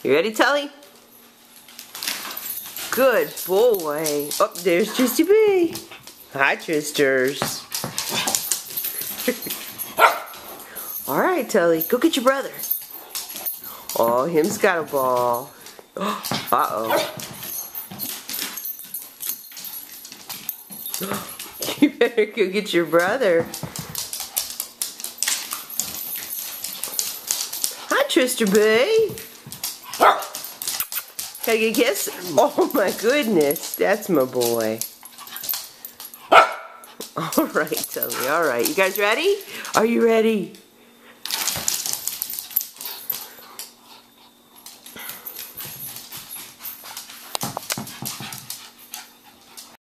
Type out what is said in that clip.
You ready, Tully? Good boy. Oh, there's Tristy B. Hi, Tristers. Alright, Tully, go get your brother. Oh, him's got a ball. Uh-oh. You better go get your brother. Hi, Trister B. Can I get a kiss? Oh my goodness, that's my boy. Alright, Tully, alright. You guys ready? Are you ready?